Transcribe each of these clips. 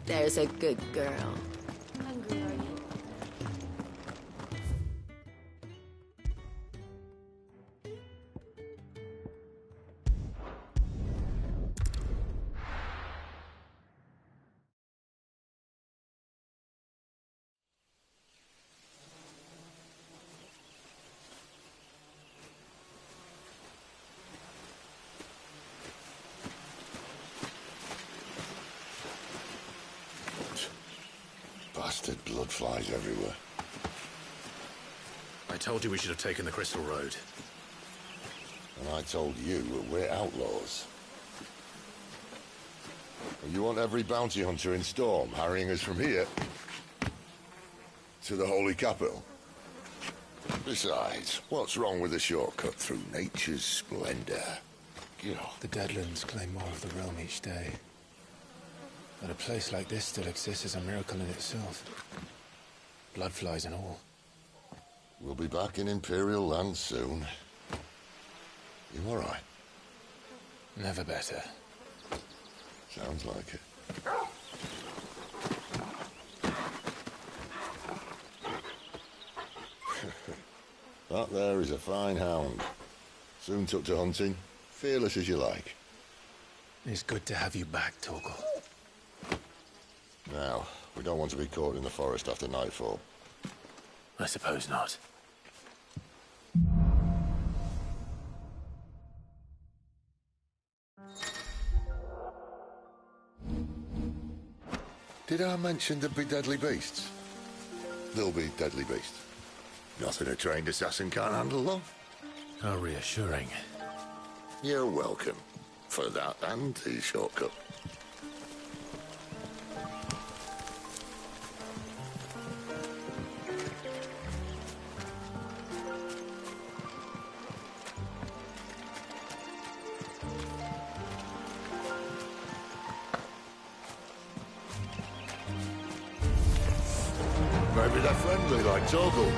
There's a good girl. Hungry, are you? Bastard blood flies everywhere. I told you we should have taken the Crystal Road. And I told you that we're outlaws. You want every bounty hunter in Storm harrying us from here to the Holy Capital? Besides, what's wrong with a shortcut through nature's splendor? You know. The Deadlands claim more of the realm each day. That a place like this still exists is a miracle in itself. Bloodflies and all. We'll be back in Imperial land soon. You all right? Never better. Sounds like it. That there is a fine hound. Soon took to hunting. Fearless as you like. It's good to have you back, Torgal. Now, we don't want to be caught in the forest after nightfall. I suppose not. Did I mention there'd be deadly beasts? There'll be deadly beasts. Nothing a trained assassin can't handle, though. How reassuring. You're welcome. For that and his shortcut. Maybe they're friendly like Torgal.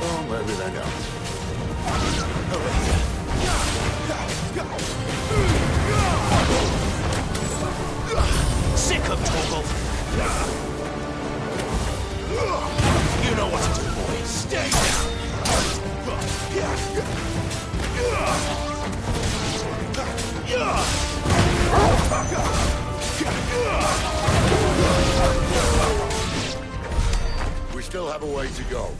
Or maybe they're not. Sick of Torgal! You know what to do, boy. Stay down! We still have a way to go.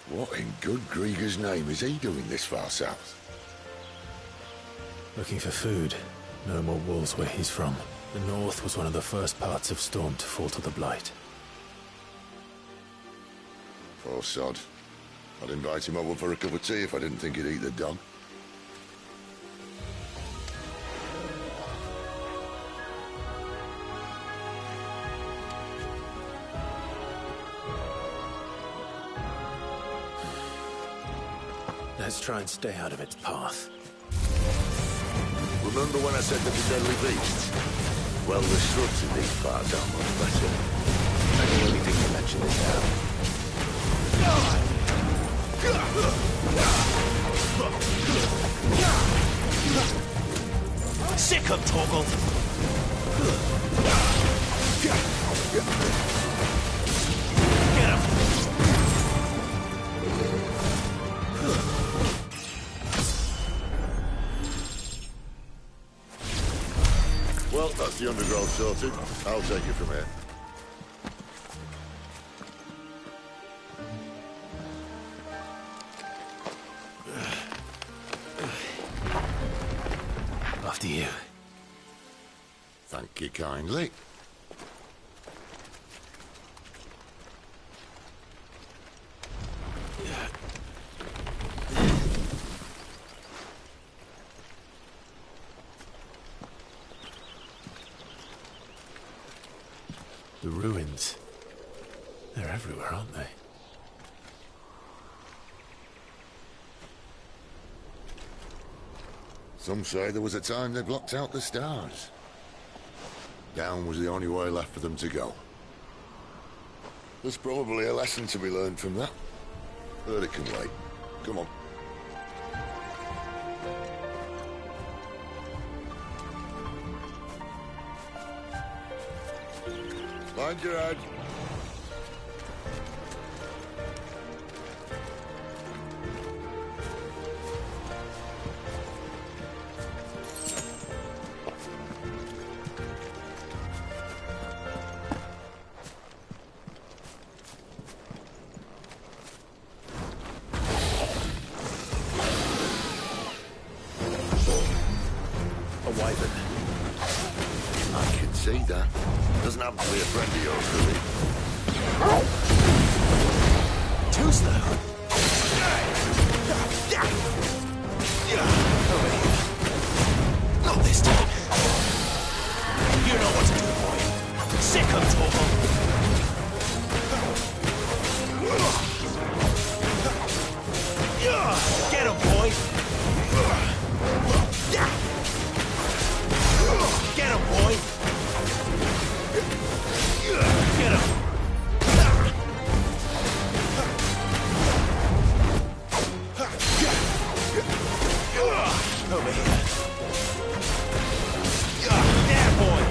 What in good Grieger's name is he doing this far south? Looking for food. No more wolves where he's from. The north was one of the first parts of Storm to fall to the Blight. Poor sod. I'd invite him over for a cup of tea if I didn't think he'd eat the dog. Let's try and stay out of its path. Remember when I said there'd be deadly beasts? Well, the shrubs in these parts are much better. I can only think you mentioned it now. Sick of Torgal! Get him! Once the undergrowth's sorted, I'll take you from here. After you. Thank you kindly. The ruins. They're everywhere, aren't they? Some say there was a time they blocked out the stars. Down was the only way left for them to go. There's probably a lesson to be learned from that. But it can wait. Come on. Mind your head. A wyvern. I can see that. Doesn't happen to be a friend of yours, does he? Too slow. Over here. Not this time. You know what to do, boy. Sick of Torval. Get him, boy. Get him, boy. Get him. Over here. There, boy.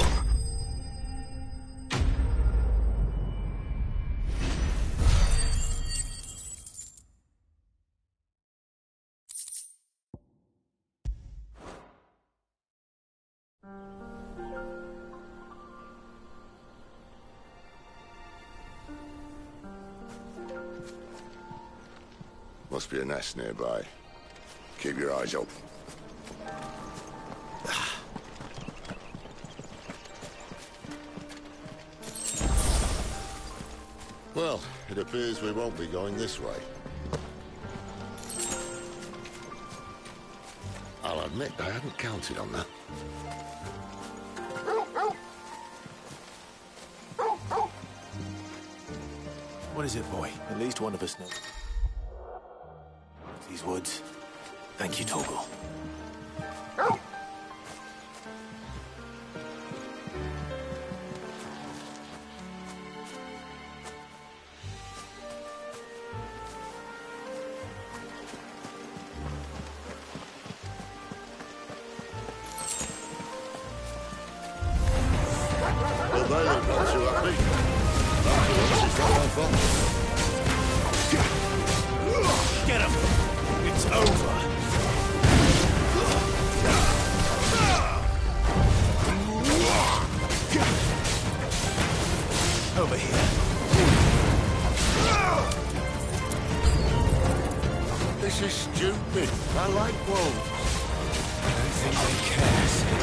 Must be a nest nearby. Keep your eyes open. Well, it appears we won't be going this way. I'll admit I hadn't counted on that. What is it, boy? At least one of us knows. These woods. Thank you, Torgal. Well, they look not too happy. That's it's not my fault. Get him! It's over! Over here. This is stupid. I like wolves. I don't think they care, Sid.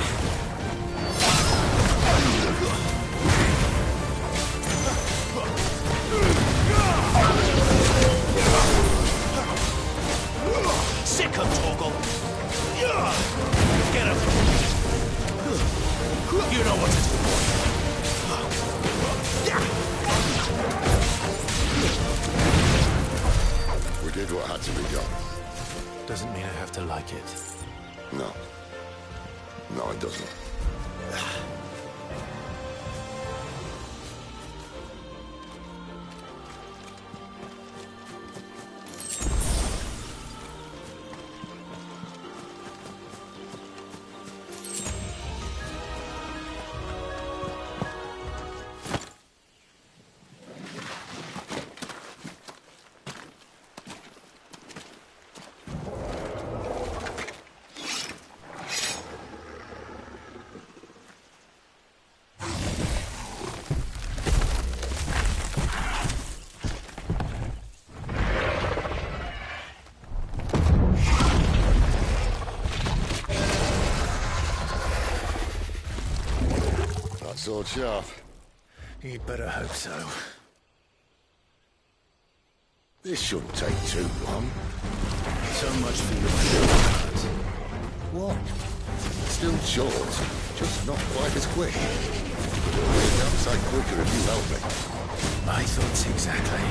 Sick of Torgal! Get him! You know what to do, boy. We did what had to be done. Doesn't mean I have to like it. No. No, it doesn't. sword sharp. You'd better hope so. This shouldn't take too long. So much for your shortcut. What? Still short, just not quite as quick. It'll be a downside quicker if you help me. My thoughts exactly.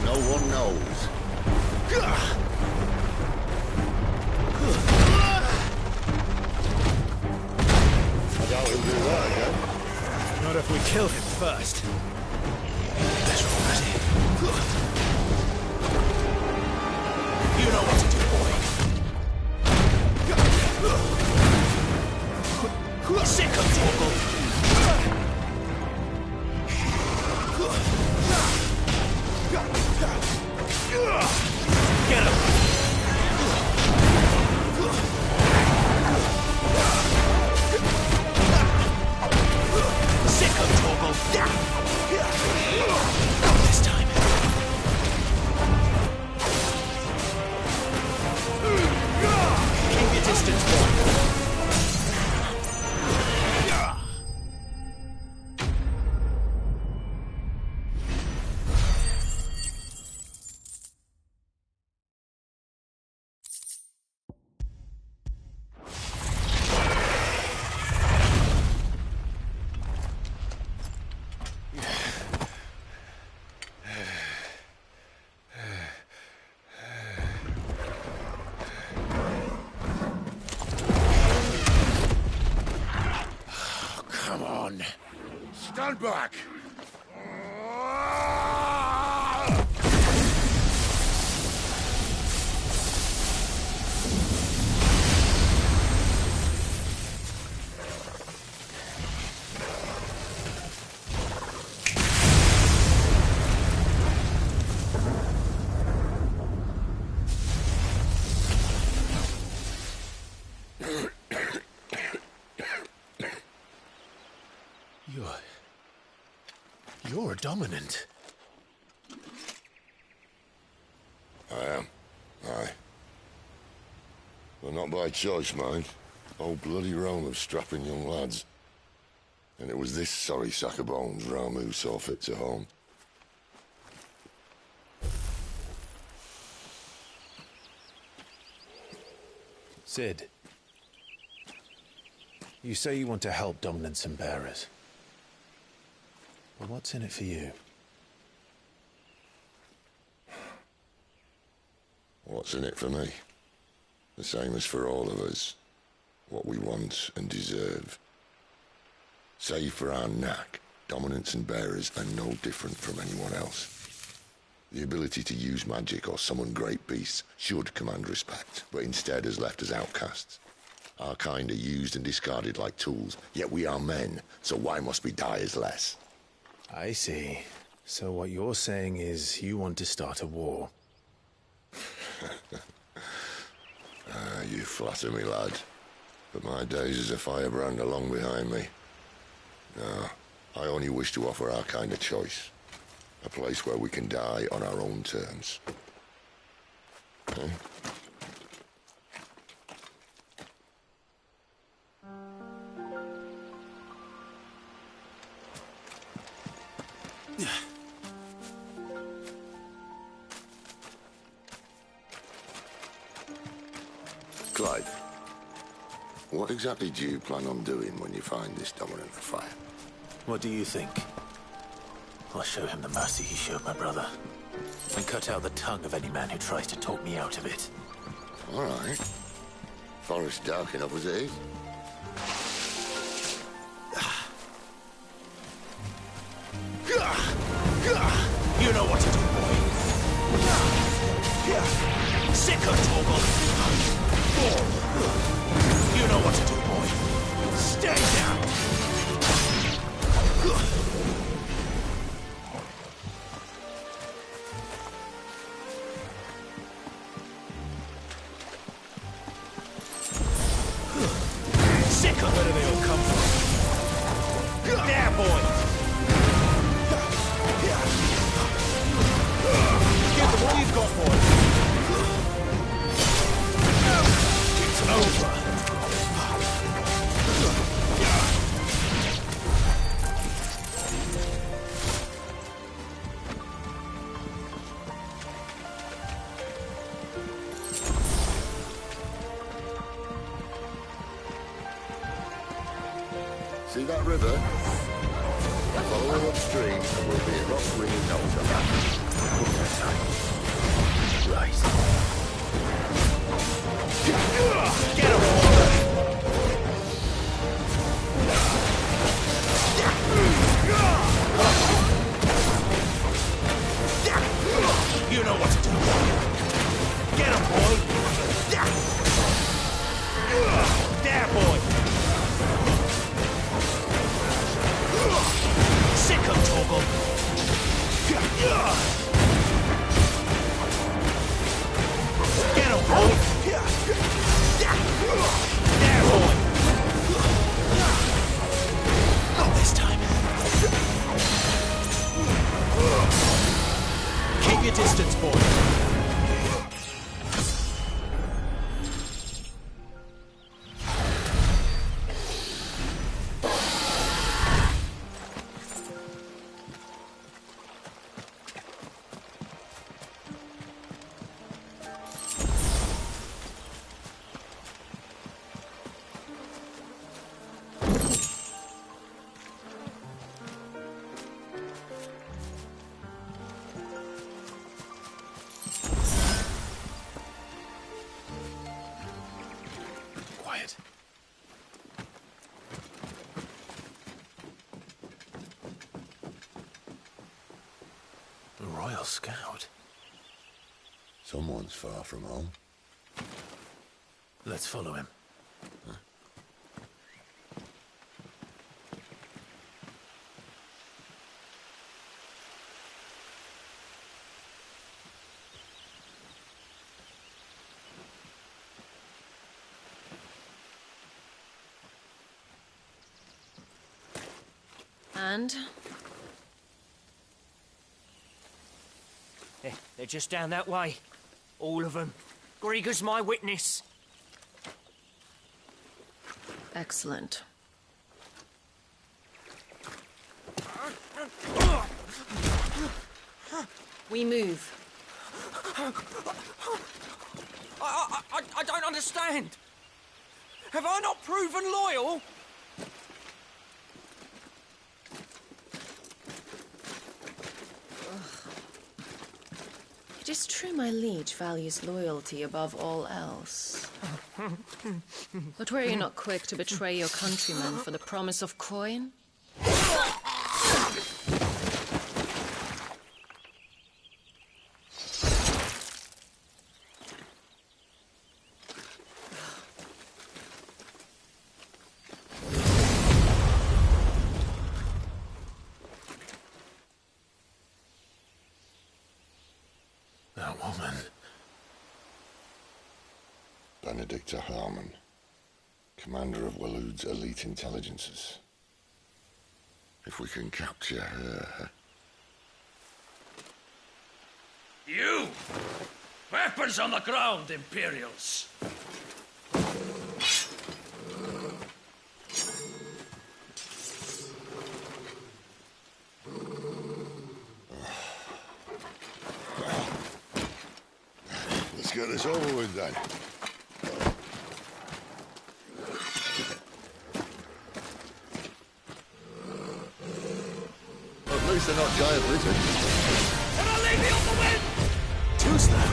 No one knows. I doubt he'll do that again. Not if we kill him first. Better already. You know what to do, boy. Sick of Torgal. Get him! Sick of Torgal! Not this time. Keep your distance, boy. Stand back! You're dominant. I am. Aye. Well, not by choice, mind. Whole bloody realm of strapping young lads. And it was this sorry sack of bones Ramu saw fit to home. Sid. You say you want to help dominants and bearers. But what's in it for you? What's in it for me? The same as for all of us. What we want and deserve. Save for our knack, dominants and bearers are no different from anyone else. The ability to use magic or summon great beasts should command respect, but instead has left us outcasts. Our kind are used and discarded like tools, yet we are men, so why must we die as less? I see. So what you're saying is you want to start a war. You flatter me, lad. But my days as a firebrand are long behind me. No, I only wish to offer our kind a choice. A place where we can die on our own terms. Eh? What exactly do you plan on doing when you find this dominant fire? What do you think? I'll show him the mercy he showed my brother. And cut out the tongue of any man who tries to talk me out of it. All right. Forest dark enough as it is. You know what to do, boy. Sick of Torgal. You know what to do, boy. Stay down. Sick of where do they all come from? There, boy. Give them all you've got, boy. It's over. See that river? Follow it upstream and we'll be at Rock Ring in no time. Right. Get him, boy. You know what to do, boy. Get him, boy. There, boy. Sick of Torgal. Get him, boy. There, boy. Not this time. Keep your distance, boy. Quiet. A Royal Scout. Someone's far from home. Let's follow him. And? They're just down that way. All of them. Grieger's my witness. Excellent. We move. I don't understand. Have I not proven loyal? It is true my liege values loyalty above all else. But were you not quick to betray your countrymen for the promise of coin? That woman. Benedicta Harmon, commander of Waloed's elite intelligences. If we can capture her... You! Weapons on the ground, Imperials! Let's get this over with then. least they're not giant lizards. But I'll leave you on the wind! Too slow.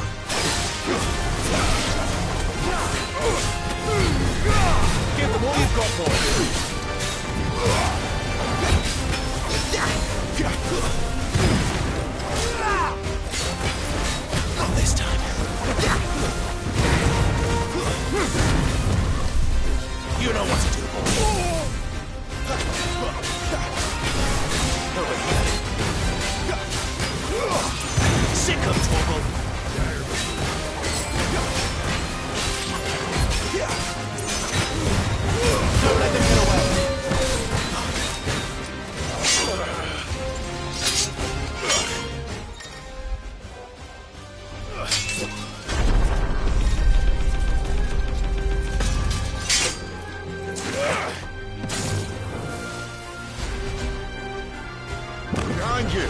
Give them all you've got, boy. Not this time. You know what to do, boy. Over here. Sick of trouble. Don't let them get away. Behind you!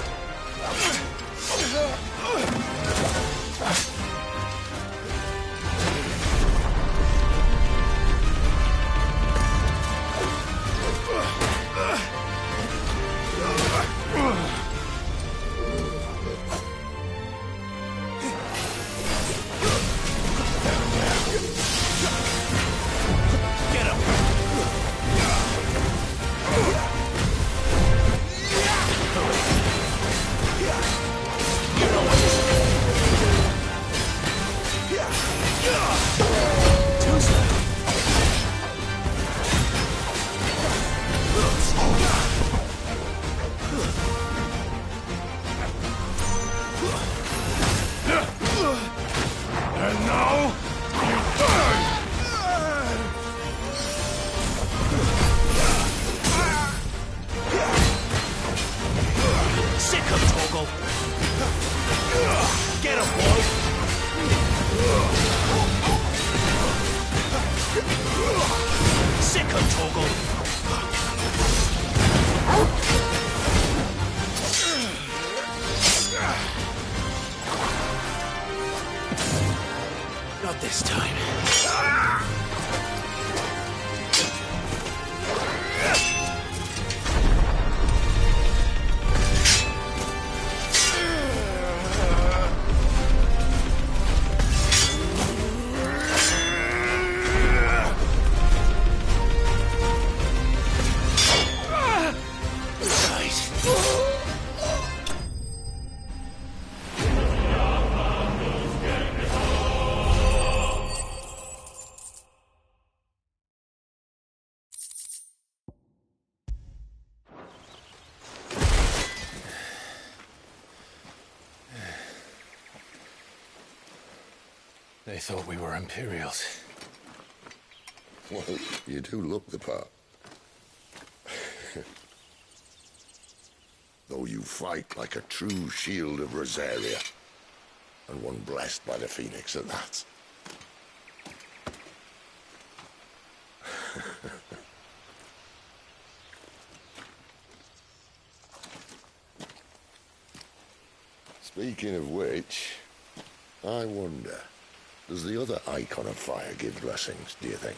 Get him. You know what to say. Too slow. And now, you burn! Sick of Toggle. Get him, boy. Sick of Toggle. Not this time. They thought we were Imperials. Well, you do look the part. Though you fight like a true shield of Rosaria. And one blessed by the Phoenix at that. Speaking of which, I wonder, does the other icon of fire give blessings, do you think?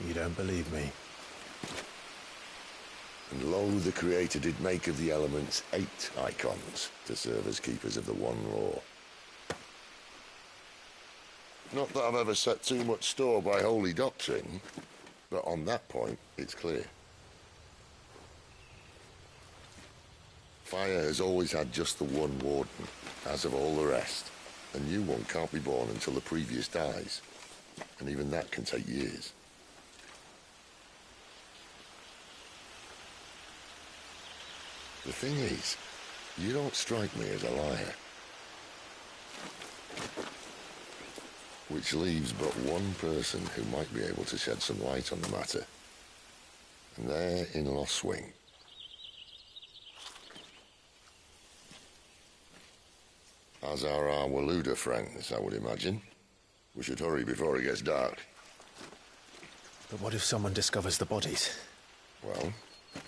You don't believe me? And lo, the Creator did make of the elements 8 icons to serve as keepers of the one law. Not that I've ever set too much store by holy doctrine, but on that point, it's clear. Fire has always had just the one warden, as of all the rest. A new one can't be born until the previous dies, and even that can take years. The thing is, you don't strike me as a liar. Which leaves but one person who might be able to shed some light on the matter. And they're in Lost Swing. As are our Waluda friends, I would imagine. We should hurry before it gets dark. But what if someone discovers the bodies? Well,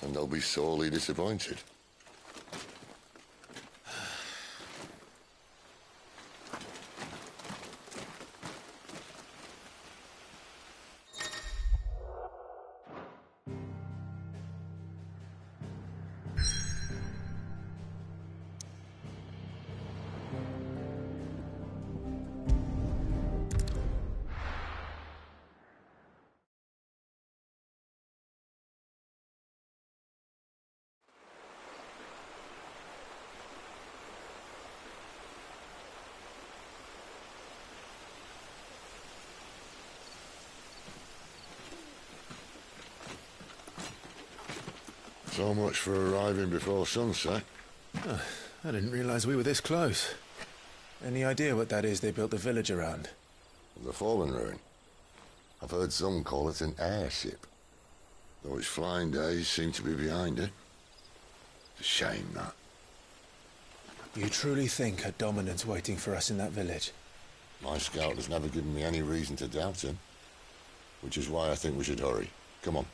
and they'll be sorely disappointed. So much for arriving before sunset. I didn't realize we were this close. Any idea what that is they built the village around? The fallen ruin. I've heard some call it an airship. Though its flying days seem to be behind it. It's a shame, that. You truly think a dominant's waiting for us in that village? My scout has never given me any reason to doubt him. Which is why I think we should hurry. Come on.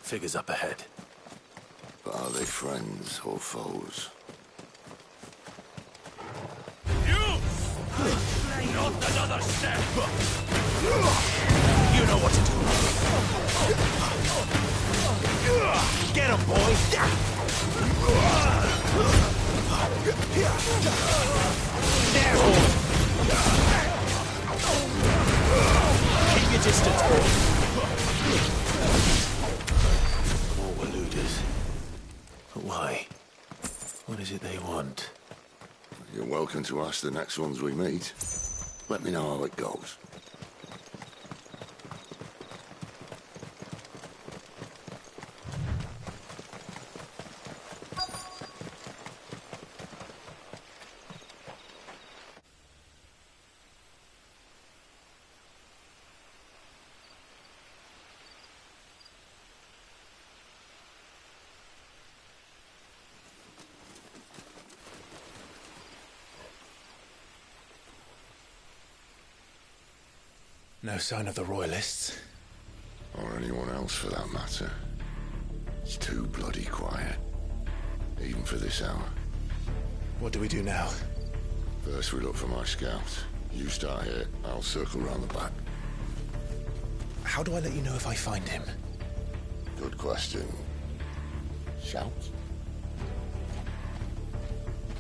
Figures up ahead. But are they friends or foes? You! Not another step! You know what to do. Get him, boy! Keep your distance, boy. More eluders. Why? What is it they want? You're welcome to ask the next ones we meet. Let me know how it goes. No sign of the Royalists. Or anyone else for that matter. It's too bloody quiet. Even for this hour. What do we do now? First we look for my scout. You start here, I'll circle round the back. How do I let you know if I find him? Good question. Shout?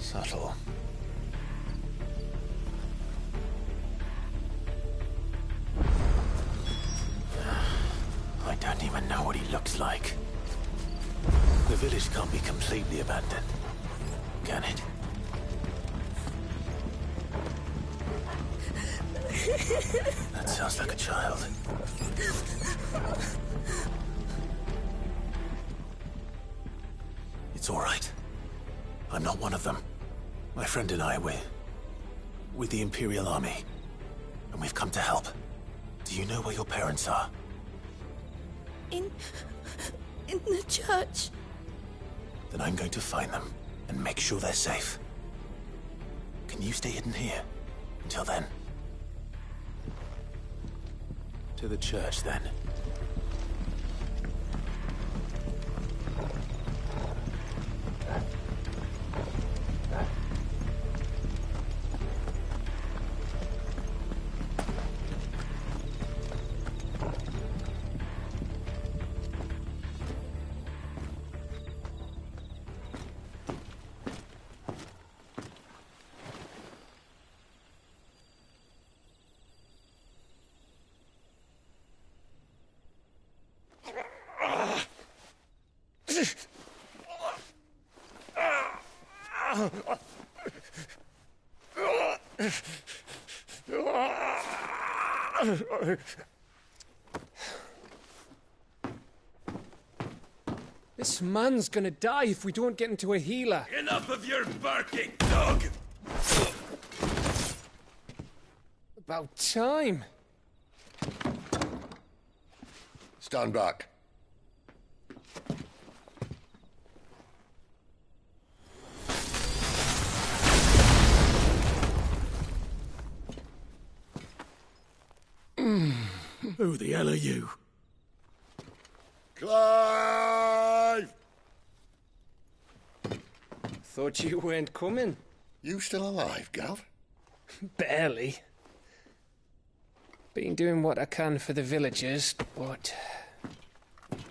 Subtle. I don't even know what he looks like. The village can't be completely abandoned, can it? That sounds like a child. It's all right. I'm not one of them. My friend and I, we're with the Imperial Army, and we've come to help. Do you know where your parents are? In the church. Then I'm going to find them and make sure they're safe. Can you stay hidden here until then? To the church, then. This man's gonna die if we don't get into a healer. Enough of your barking, dog! About time. Stand back. Who the hell are you? Clive! Thought you weren't coming. You still alive, Gav? Barely. Been doing what I can for the villagers, but...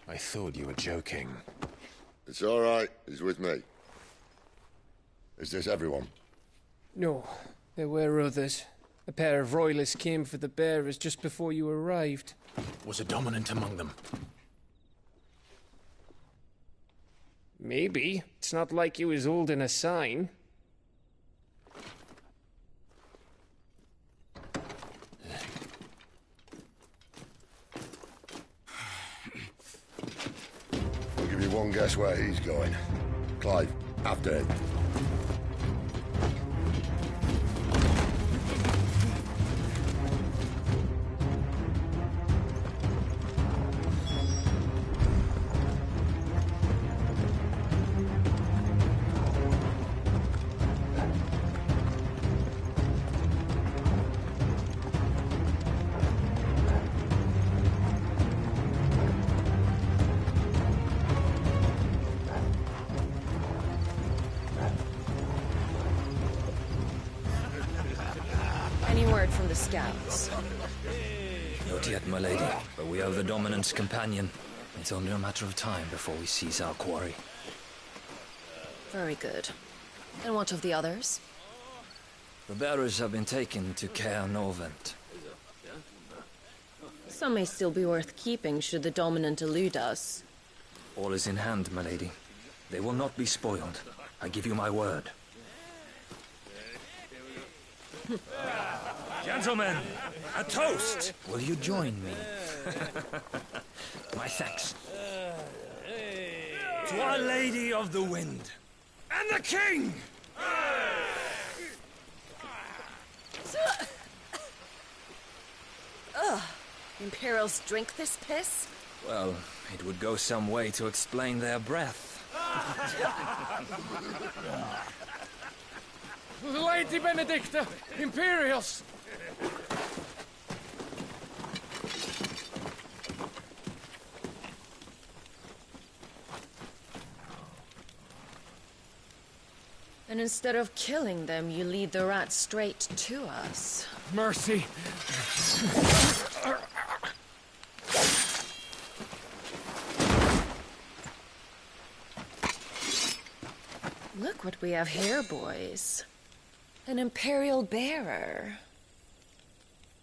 I thought you were joking. It's all right. He's with me. Is this everyone? No, there were others. A pair of royalists came for the bearers just before you arrived. Was a dominant among them? Maybe. It's not like he was holding a sign. I'll give you one guess where he's going. Clive, after him. Any word from the scouts? Not yet, my lady, but we have the Dominant's companion. It's only a matter of time before we seize our quarry. Very good. And what of the others? The bearers have been taken to Caer Novent. Some may still be worth keeping should the Dominant elude us. All is in hand, my lady. They will not be spoiled. I give you my word. Gentlemen, a toast! Will you join me? My thanks. To Our Lady of the Wind. And the King! Imperials drink this piss? Well, it would go some way to explain their breath. Lady Benedicta! Imperials! And instead of killing them, you lead the rats straight to us. Mercy! Look what we have here, boys. An Imperial bearer.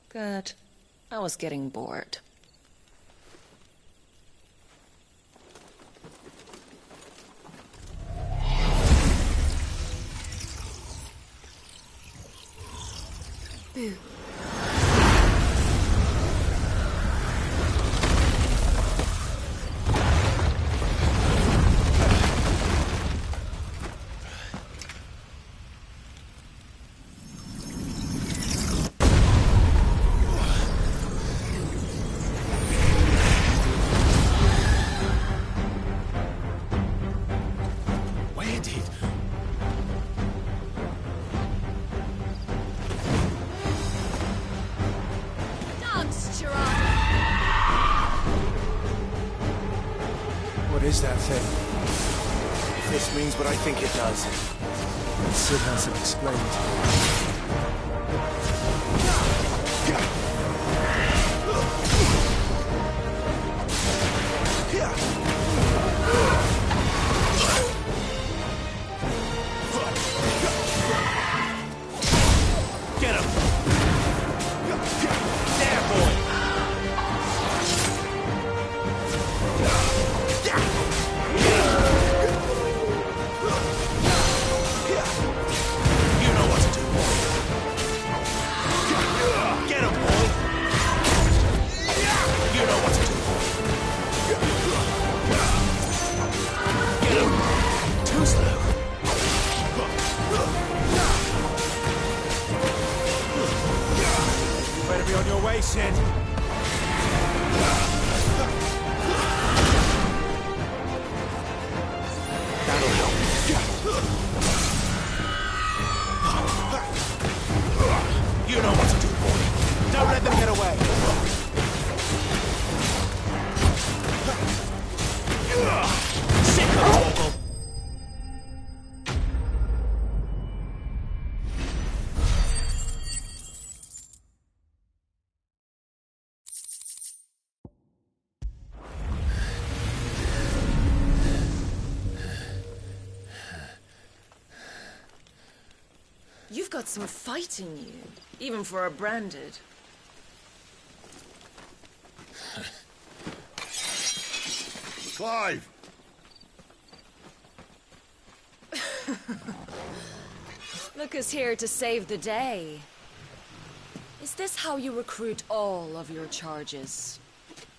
Good. I was getting bored. Boo. Where did... What is that thing? If this means what I think it does, then Sid has to explain to me. Get him! There, boy! You know what to do, boy. Get him, boy! You know what to do, boy. Get him! Too slow. Better be on your way, Sid. That'll help. You know what to do, boy. Don't let them get away. Sick of Torgal. You've got some fight in you, even for a branded. Clive! Look who's here to save the day. Is this how you recruit all of your charges?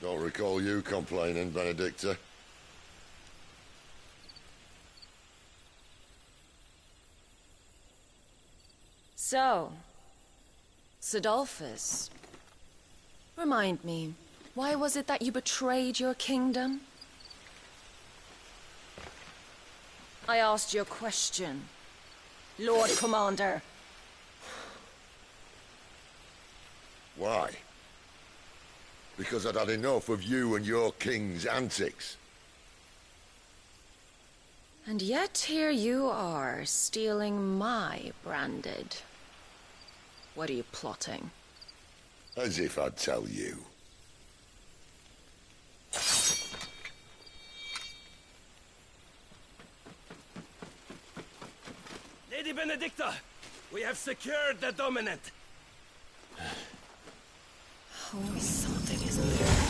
Don't recall you complaining, Benedicta. So, Sidolphus, remind me, why was it that you betrayed your kingdom? I asked you a question, Lord Commander. Why? Because I'd had enough of you and your king's antics. And yet here you are, stealing my branded. What are you plotting? As if I'd tell you. Lady Benedicta, we have secured the dominant. Always something, isn't there?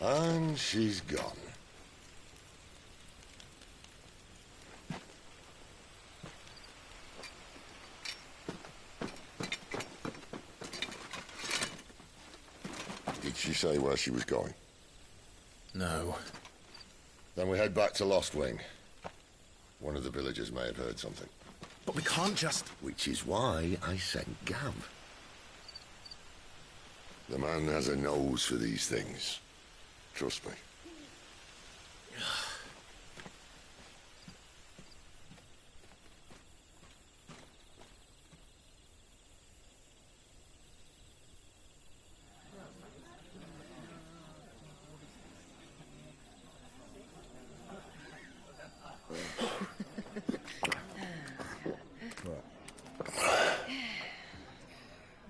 And she's gone. Did she say where she was going? No. Then we head back to Lost Wing. One of the villagers may have heard something. But we can't just... Which is why I sent Gav. The man has a nose for these things. Trust me.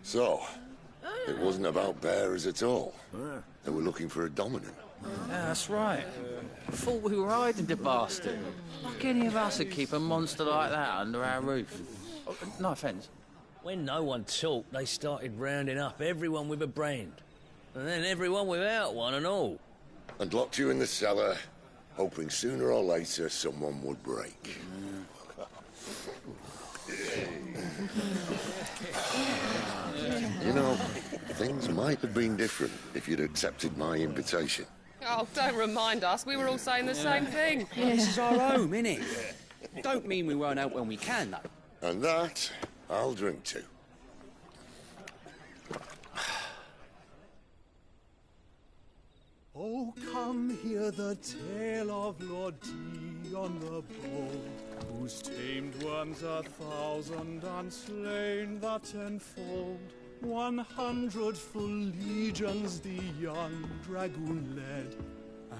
So, it wasn't about bearers at all. They were looking for a dominant. Yeah, that's right. Thought we were hiding the bastard. Like any of us would keep a monster like that under our roof. Oh, no offence. When no one talked, they started rounding up everyone with a brand. And then everyone without one and all. And locked you in the cellar, hoping sooner or later someone would break. You know, things might have been different if you'd accepted my invitation. Oh, don't remind us. We were all saying the same thing. This is our home, innit? Don't mean we won't help when we can, though. And that, I'll drink to. Oh, come hear the tale of Lord Dion the Bold, whose tamed worms 1,000 and slain the tenfold. 100 full legions the young dragoon led,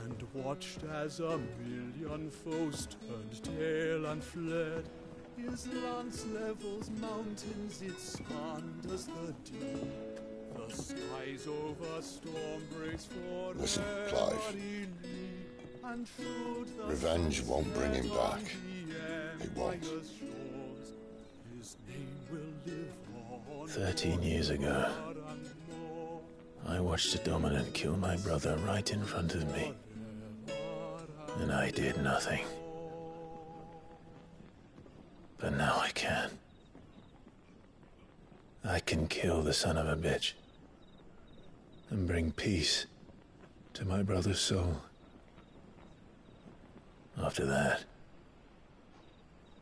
and watched as 1,000,000 foes turned tail and fled. His lance levels mountains, it spanders the deep. The skies over storm breaks for Listen, Clive. Revenge won't bring him back. It won't. 13 years ago, I watched a dominant kill my brother right in front of me. And I did nothing. But now I can. I can kill the son of a bitch. And bring peace to my brother's soul. After that,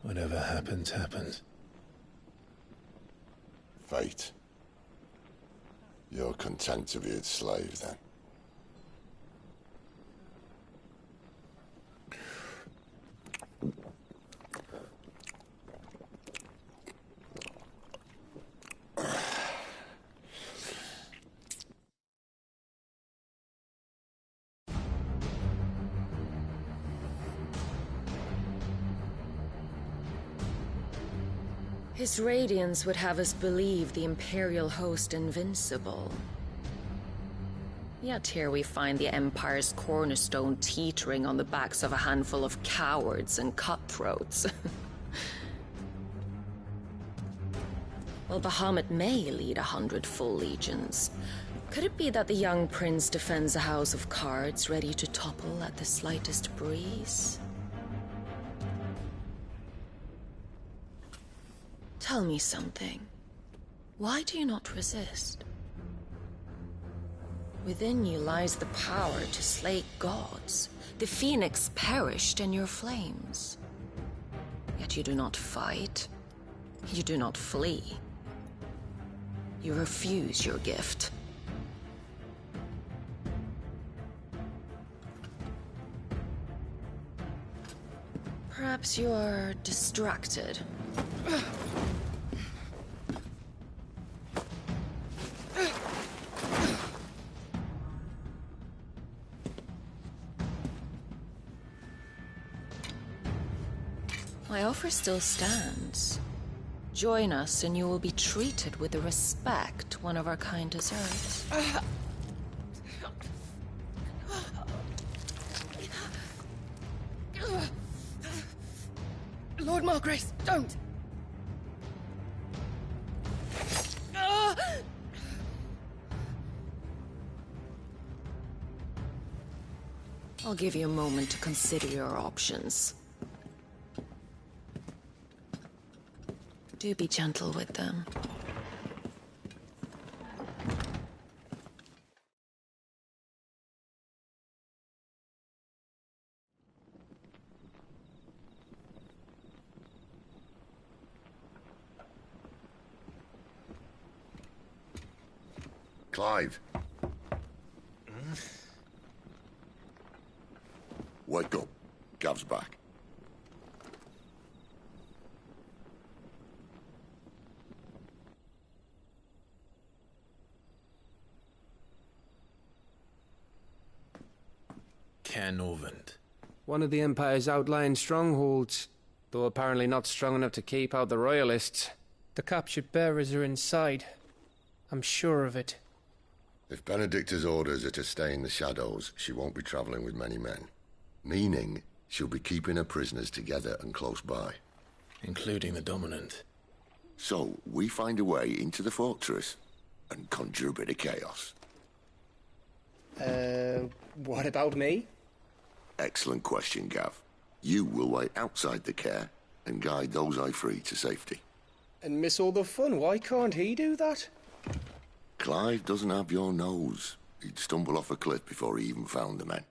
whatever happens, happens. Fate. You're content to be its slave, then? His radiance would have us believe the Imperial host invincible. Yet here we find the Empire's cornerstone teetering on the backs of a handful of cowards and cutthroats. Well, Bahamut may lead 100 full legions. Could it be that the young prince defends a house of cards ready to topple at the slightest breeze? Tell me something. Why do you not resist? Within you lies the power to slay gods. The phoenix perished in your flames. Yet you do not fight. You do not flee. You refuse your gift. Perhaps you are distracted. My offer still stands. Join us and you will be treated with the respect one of our kind deserves. Lord Margrace, don't! I'll give you a moment to consider your options. Do be gentle with them. Clive. Wake up. Gav's back. Norvund. One of the Empire's outlying strongholds, though apparently not strong enough to keep out the Royalists. The captured bearers are inside. I'm sure of it. If Benedicta's orders are to stay in the shadows, she won't be traveling with many men. Meaning, she'll be keeping her prisoners together and close by. Including the Dominant. So, we find a way into the fortress and conjure a bit of chaos. What about me? Excellent question, Gav. You will wait outside the care and guide those I free to safety. And miss all the fun. Why can't he do that? Clive doesn't have your nose. He'd stumble off a cliff before he even found the men.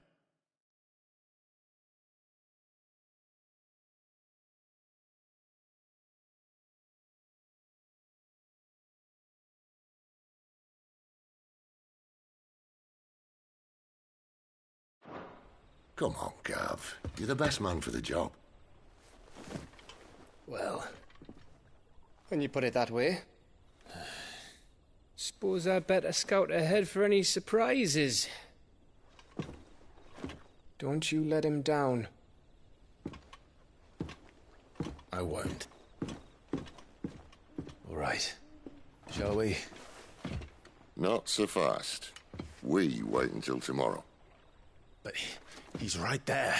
Come on, Gav. You're the best man for the job. Well, when you put it that way. Suppose I'd better scout ahead for any surprises. Don't you let him down. I won't. All right. Shall we? Not so fast. We wait until tomorrow. But he's right there.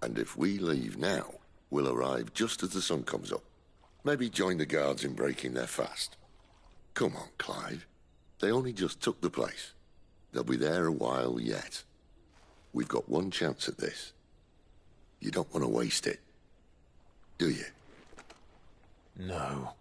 And if we leave now, we'll arrive just as the sun comes up. Maybe join the guards in breaking their fast. Come on, Clive. They only just took the place. They'll be there a while yet. We've got one chance at this. You don't want to waste it, do you? No.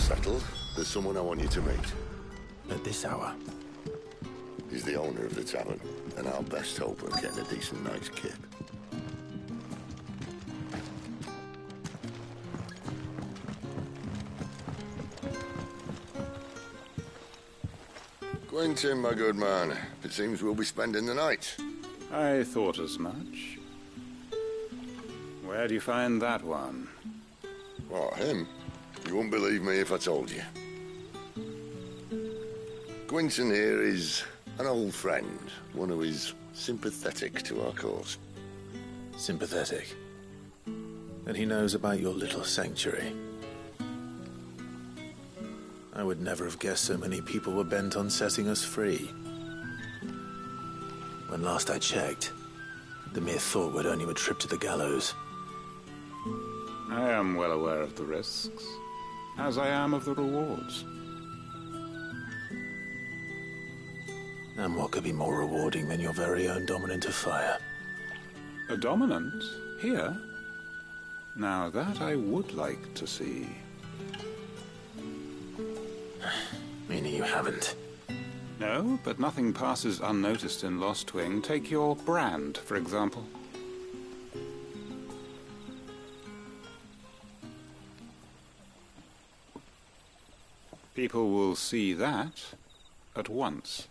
settled, there's someone I want you to meet. At this hour? He's the owner of the tavern, and our best hope of getting a decent night's kip. Quentin, my good man. It seems we'll be spending the night. I thought as much. Where do you find that one? What, him? You wouldn't believe me if I told you. Quentin here is an old friend, one who is sympathetic to our cause. Sympathetic? And he knows about your little sanctuary. I would never have guessed so many people were bent on setting us free. When last I checked, the mere thought would earn you a trip to the gallows. I am well aware of the risks, as I am of the rewards. And what could be more rewarding than your very own dominant of fire? A dominant? Here? Now that I would like to see. Meaning you haven't? No, but nothing passes unnoticed in Lost Wing. Take your brand, for example. People will see that at once.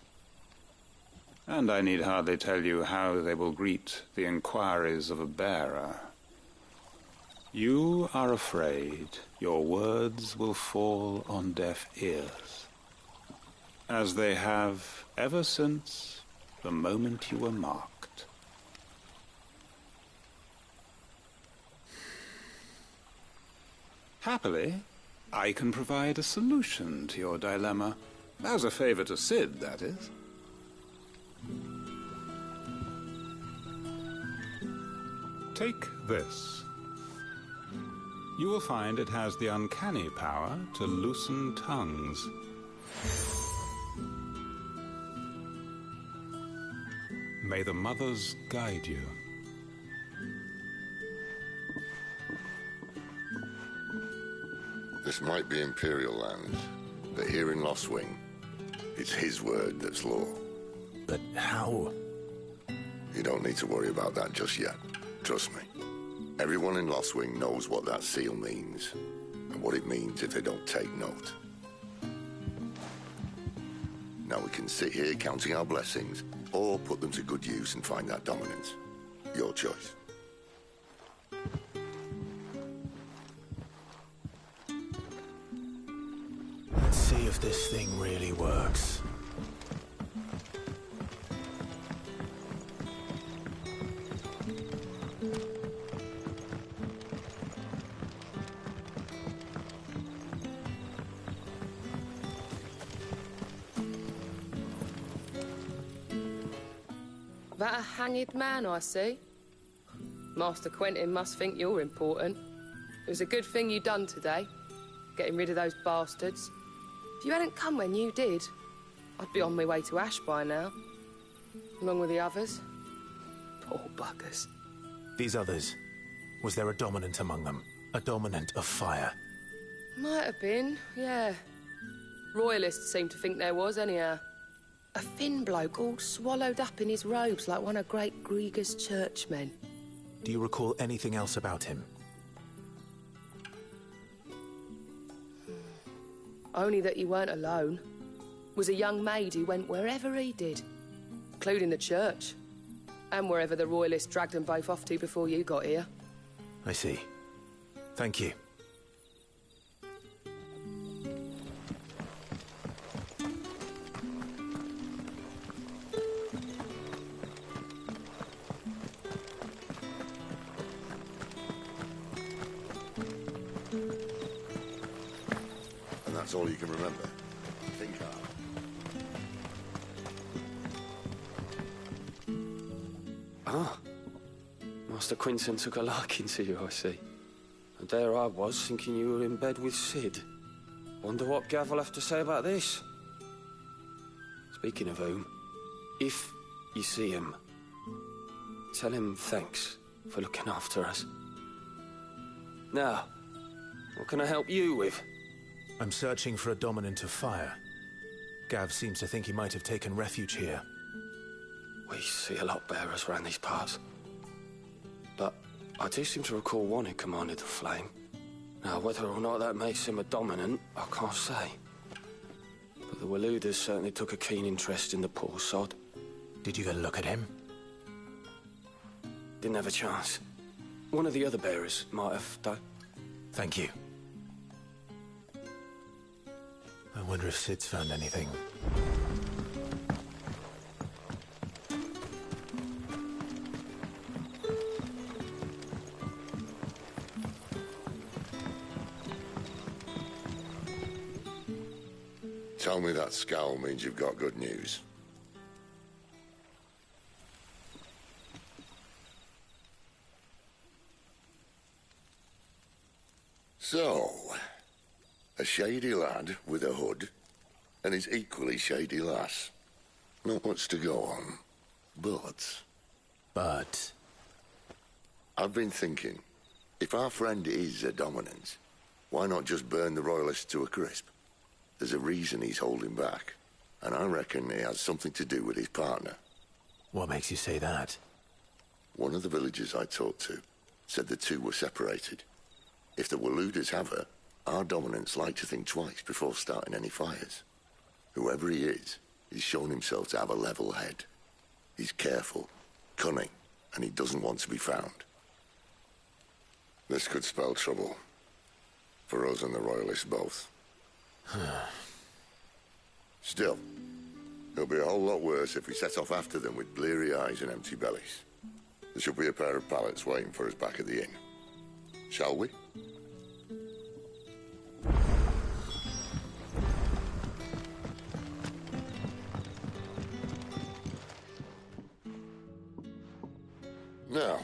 And I need hardly tell you how they will greet the inquiries of a bearer. You are afraid your words will fall on deaf ears, as they have ever since the moment you were marked. Happily, I can provide a solution to your dilemma. As a favor to Sid, that is. Take this. You will find it has the uncanny power to loosen tongues. May the mothers guide you. This might be Imperial land, but here in Lost Wing, it's his word that's law. But how? You don't need to worry about that just yet. Trust me. Everyone in Lost Wing knows what that seal means, and what it means if they don't take note. Now we can sit here counting our blessings, or put them to good use and find that dominance. Your choice. Let's see if this thing really works. That a hanged man I see? Master Quentin must think you're important. It was a good thing you done today, getting rid of those bastards. If you hadn't come when you did, I'd be on my way to Ash by now, along with the others. Poor buggers. These others, was there a dominant among them? A dominant of fire? Might have been, yeah. Royalists seem to think there was, anyhow. A thin bloke all swallowed up in his robes like one of Great Grieger's churchmen. Do you recall anything else about him? Only that he weren't alone. Was a young maid who went wherever he did, including the church, and wherever the Royalists dragged them both off to before you got here. I see. Thank you. And that's all you can remember. Think hard. Ah. Master Quentin took a liking to you, I see. And there I was, thinking you were in bed with Sid. Wonder what Gav will have to say about this. Speaking of whom, if you see him, tell him thanks for looking after us. Now, what can I help you with? I'm searching for a dominant of fire. Gav seems to think he might have taken refuge here. We see a lot bearers around these parts. But I do seem to recall one who commanded the flame. Now, whether or not that makes him a dominant, I can't say. But the Waluders certainly took a keen interest in the poor sod. Did you get a look at him? Didn't have a chance. One of the other bearers might have, though. Thank you. I wonder if Sid's found anything. Tell me that scowl means you've got good news. So, a shady lad with a hood, and his equally shady lass. Not much to go on, but... But? I've been thinking, if our friend is a dominant, why not just burn the Royalists to a crisp? There's a reason he's holding back, and I reckon he has something to do with his partner. What makes you say that? One of the villagers I talked to said the two were separated. If the Waluders have her, our dominants like to think twice before starting any fires. Whoever he is, he's shown himself to have a level head. He's careful, cunning, and he doesn't want to be found. This could spell trouble. For us and the Royalists both. Still, it'll be a whole lot worse if we set off after them with bleary eyes and empty bellies. There should be a pair of pallets waiting for us back at the inn. Shall we? Now,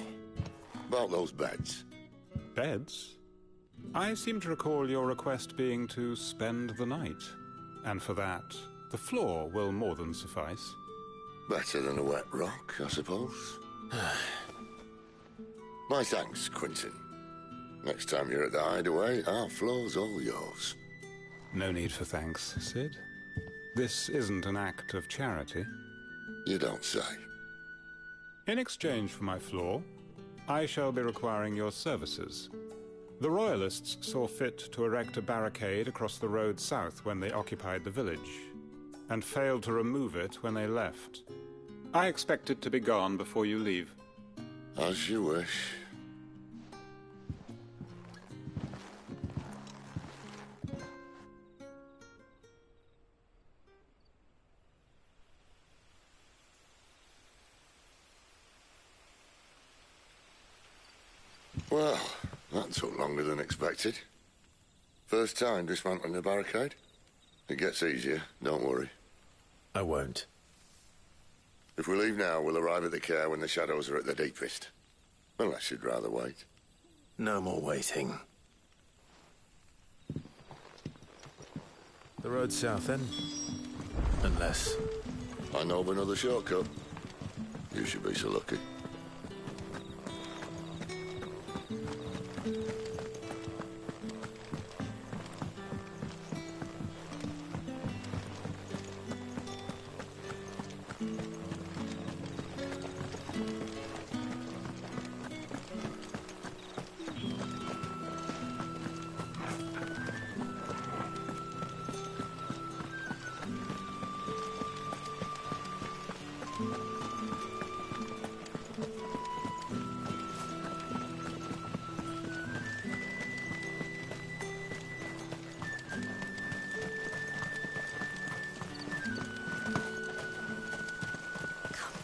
about those beds. Beds? I seem to recall your request being to spend the night. And for that, the floor will more than suffice. Better than a wet rock, I suppose. My thanks, Quinton. Next time you're at the hideaway, our floor's all yours. No need for thanks, Sid. This isn't an act of charity. You don't say. In exchange for my floor, I shall be requiring your services. The Royalists saw fit to erect a barricade across the road south when they occupied the village, and failed to remove it when they left. I expect it to be gone before you leave. As you wish. Well, that took longer than expected. First time dismantling a barricade? It gets easier, don't worry. I won't. If we leave now, we'll arrive at the care when the shadows are at their deepest. Unless you'd rather wait. No more waiting. The road south, then? Unless... I know of another shortcut. You should be so lucky.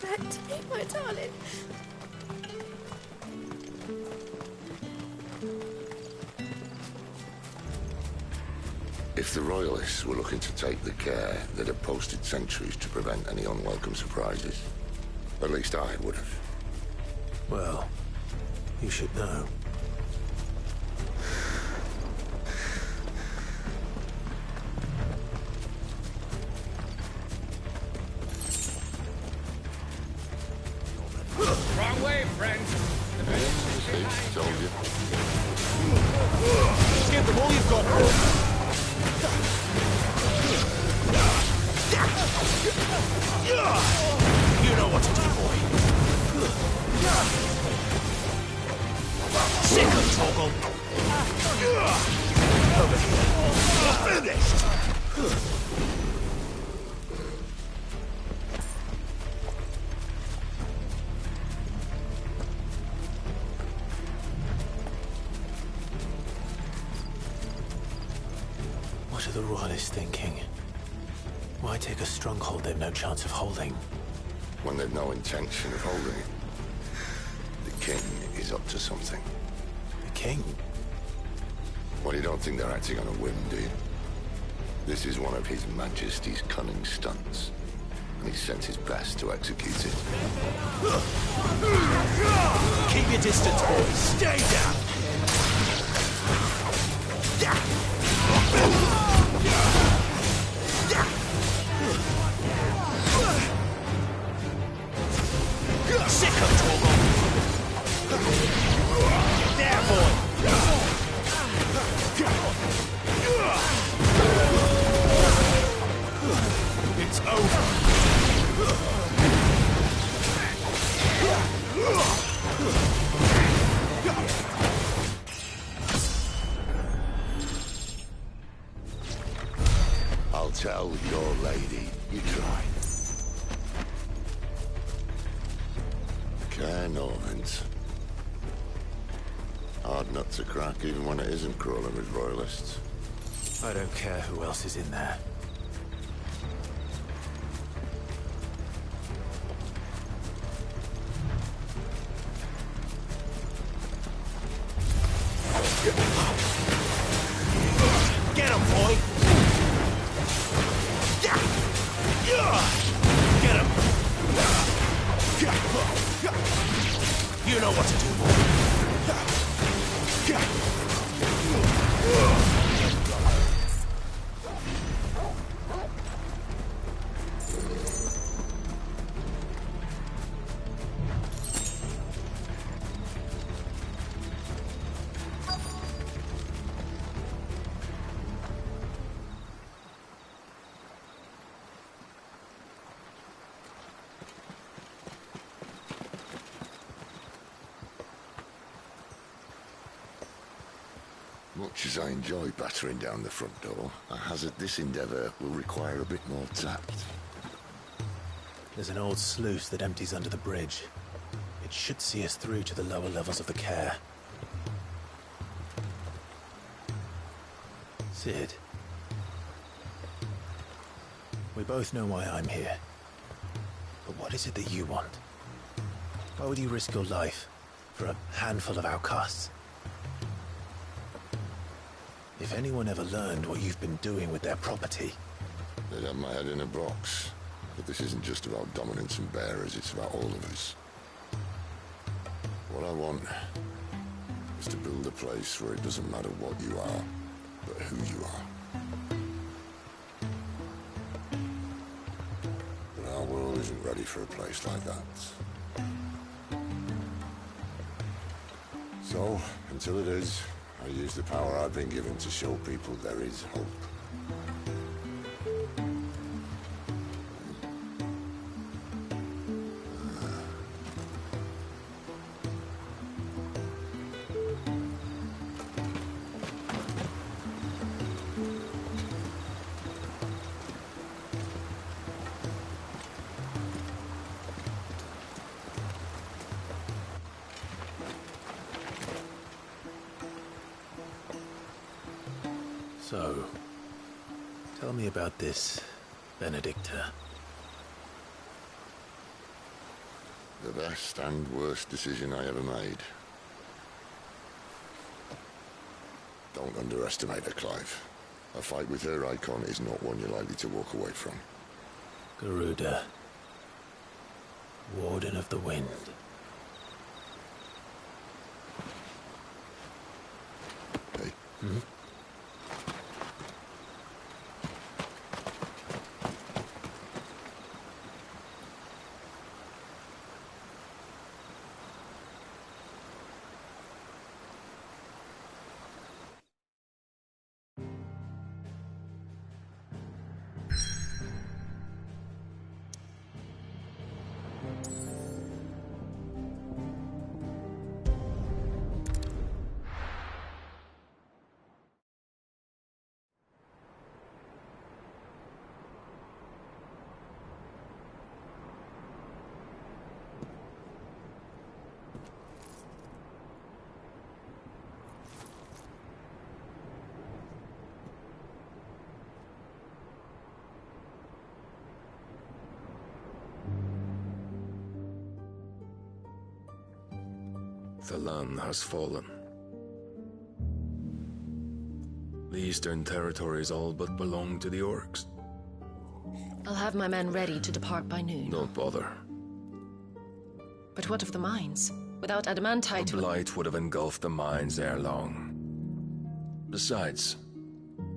Back to me, my darling. If the Royalists were looking to take the care, they'd have posted sentries to prevent any unwelcome surprises. At least I would have. Well, you should know. Wrong way, friend. Told you. Just give them all you've got. You know what to do, boy. Sick of Torgal. Over here. You're finished. What are the Royalists thinking? Why take a stronghold they've no chance of holding? When they've no intention of holding it. The king is up to something. The king? Well, you don't think they're acting on a whim, do you? This is one of His Majesty's cunning stunts, and he sent his best to execute it. Keep your distance, boys. Stay down. Sick of Torgal. There, boy. It's over. I'll tell your lady you tried. Care Normans. Hard nut to crack, even when it isn't crawling with royalists. I don't care who else is in there. Get him, boy! Get him! You know what to do, boy. Much as I enjoy battering down the front door, I hazard this endeavour will require a bit more tact. There's an old sluice that empties under the bridge. It should see us through to the lower levels of the care. Sid. We both know why I'm here. But what is it that you want? Why would you risk your life for a handful of outcasts? If anyone ever learned what you've been doing with their property... They'd have my head in a box. But this isn't just about dominance and bearers, it's about all of us. What I want is to build a place where it doesn't matter what you are, but who you are. But our world isn't ready for a place like that. So, until it is, I use the power I've been given to show people there is hope. So, tell me about this Benedicta. The best and worst decision I ever made. Don't underestimate her, Clive. A fight with her icon is not one you're likely to walk away from. Garuda. Warden of the Wind. Hey. Hmm? Alan has fallen. The Eastern Territories all but belong to the orcs. I'll have my men ready to depart by noon. Don't bother. But what of the mines? Without adamantite... The blight would have engulfed the mines ere long. Besides,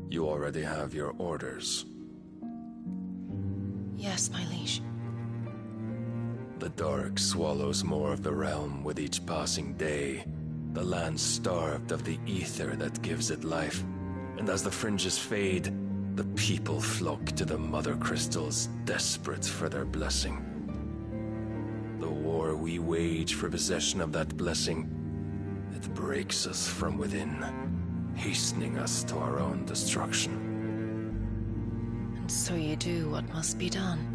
you already have your orders. Yes, my liege. The dark swallows more of the realm with each passing day. The land starved of the ether that gives it life. And as the fringes fade, the people flock to the mother crystals, desperate for their blessing. The war we wage for possession of that blessing, it breaks us from within, hastening us to our own destruction. And so you do what must be done.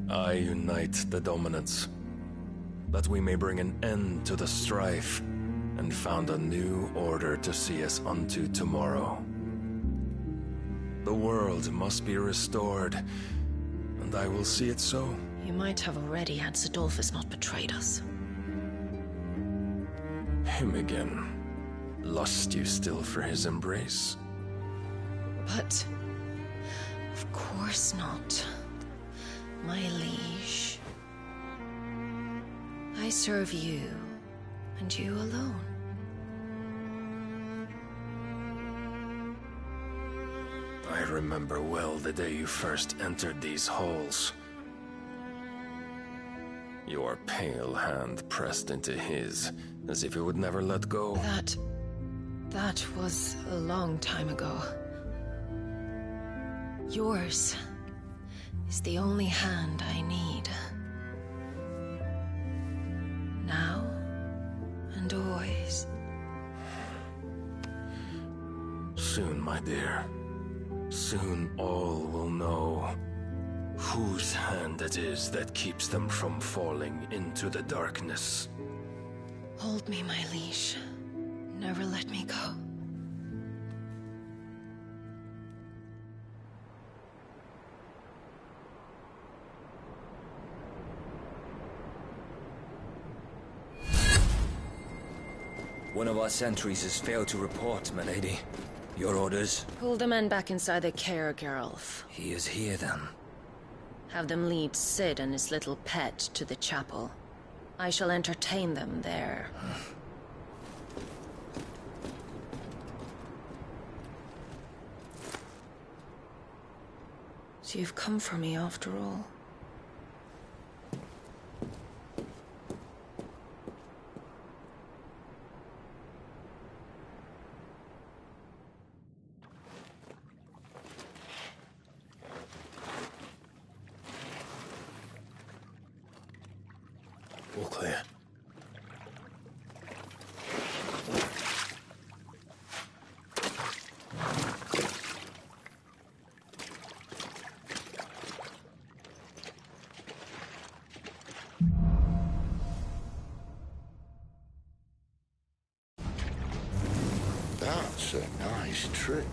I unite the dominants, that we may bring an end to the strife, and found a new order to see us unto tomorrow. The world must be restored, and I will see it so. You might have already had Sidolphus not betrayed us. Him again. Lust you still for his embrace? But... of course not. My liege. I serve you, and you alone. I remember well the day you first entered these halls. Your pale hand pressed into his, as if it would never let go. That was a long time ago. Yours is the only hand I need. Now and always. Soon, my dear. Soon all will know whose hand it is that keeps them from falling into the darkness. Hold me, my liege. Never let me go. One of our sentries has failed to report, my lady. Your orders? Pull the men back inside their care, Geralf. He is here, then. Have them lead Sid and his little pet to the chapel. I shall entertain them there. So you've come for me after all. All clear. That's a nice trick.